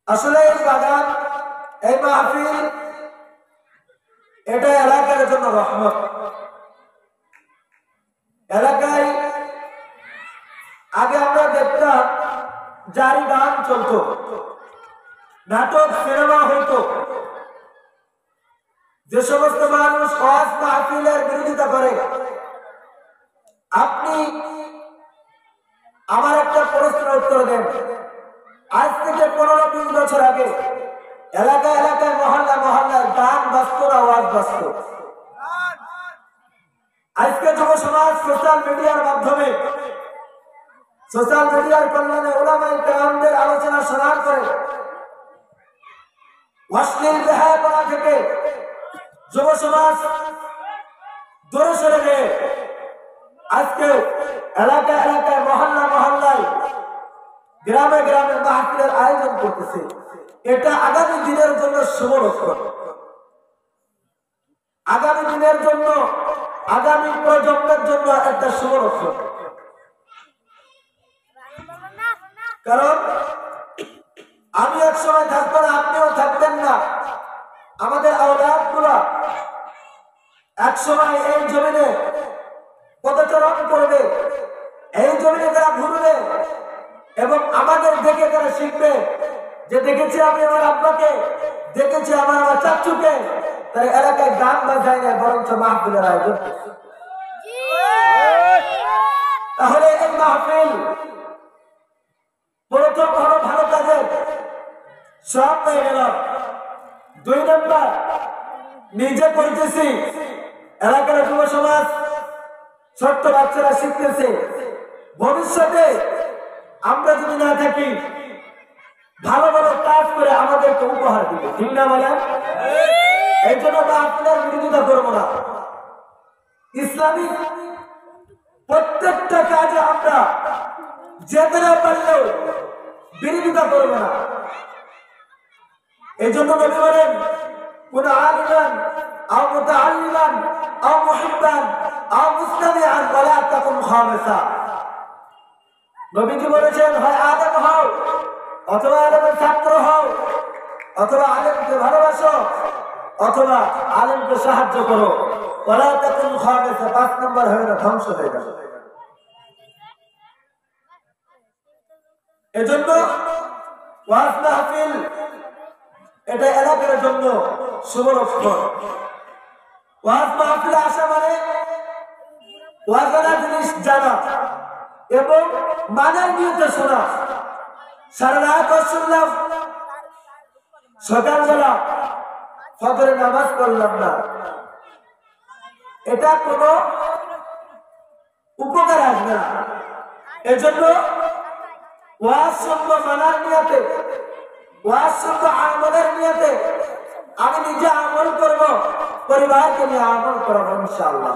আসলে এই বাগান, এই মাহফিল, এটা এলাকার জন্য রহমত। এলাকায় আগে আমরা দেখতাম জারি গান চলতো, নাটক সিনেমা হইতো। যে সমস্ত মানুষ ওয়াজ মাহফিলের বিরোধিতা করে, আপনি আমার একটা প্রশ্নের উত্তর দেন। আজ থেকে 15-20 বছর আগে এলাকায় এলাকায় মহল্লা মহল্লায় গান বাজতো না ওয়াজ বাজতো? আজকে যুব সমাজ সোশ্যাল মিডিয়ার মাধ্যমে, সোশ্যাল মিডিয়ার কল্যাণে ওলামায়ে কেরামদের আলোচনা শোনার করে অশ্লীল বেহায়াপনা থেকে যুব সমাজ দূরে সরে গিয়ে আজকে এলাকায় এলাকায় মহল্লা মহল্লায় গ্রামে গ্রামে মাহফিলের আয়োজন করতেছে। এটা আগামী দিনের জন্য শুভ লক্ষণ। আগামী দিনের জন্য, আগামী প্রজন্মের জন্য একটা শুভ লক্ষণ। কারণ আমি এক সময় থাকবো না, আপনিও থাকবেন না। আমাদের আওলাদগুলা এক সময় এই জমিনে পদচারণ করবে, এই জমিনে তারা ঘুরবে এবং আমাদের দেখে তারা শিখবে যে দেখেছি আমি আমার আব্বাকে, দেখেছি আমার চাচুকে, তারা এলাকায় গান বাজায় না, বরঞ্চ মাহফিলের আয়োজন। তাহলে এই মাহফিল প্রথম হলো ভালো কাজের সব পেয়ে গেলাম। 2 নম্বর, নিজে করতেছি, এলাকার যুব সমাজ ছোট্ট বাচ্চারা শিখতেছে। ভবিষ্যতে আমরা যদি না থাকি, ভালো ভালো কাজ করে আমাদেরকে উপহার দিবে, ঠিক না বলেন? এই জন্য আপনার বিরোধিতা করবো না। ইসলামিক প্রত্যেকটা কাজে আমরা যেতে না পারলেও বিরোধিতা করবো না। এই জন্য নবী বলেন, কোন আলিমান আও মুতাআল্লিমান আও মুহিব্বান আও মুস্তামিআন ওয়ালা তাকুন খামিসা। নবীজি বলেছেন, হয় আলেম হও, অথবা আলেমের ছাত্র হও, অথবা আলেমকে ভালোবাসো, অথবা আলেমকে সাহায্য করো। ওয়ালা তাকুন খামিসা, 5 নম্বর হয়ে না, ধ্বংস হয়ে যাবে। এজন্য ওয়াজ মাহফিল এটা এলাকার জন্য শুভ লক্ষণ। ওয়াজ মাহফিলে আসা মানে ওয়াজানা জিনিস জানা এবং মানার নিয়তে শোনা। সারা রাত শুনলাম, সকালবেলা ফজরে নামাজ পড়লাম না, এটা কোনো উপকার আসবে না। এজন্য ওয়াজ শুনবো মানার নিয়তে, ওয়াজ শুনবো আমলের নিয়তে। আমি নিজে আমল করবো, পরিবারকে নিয়ে আমল করবো ইনশাআল্লাহ।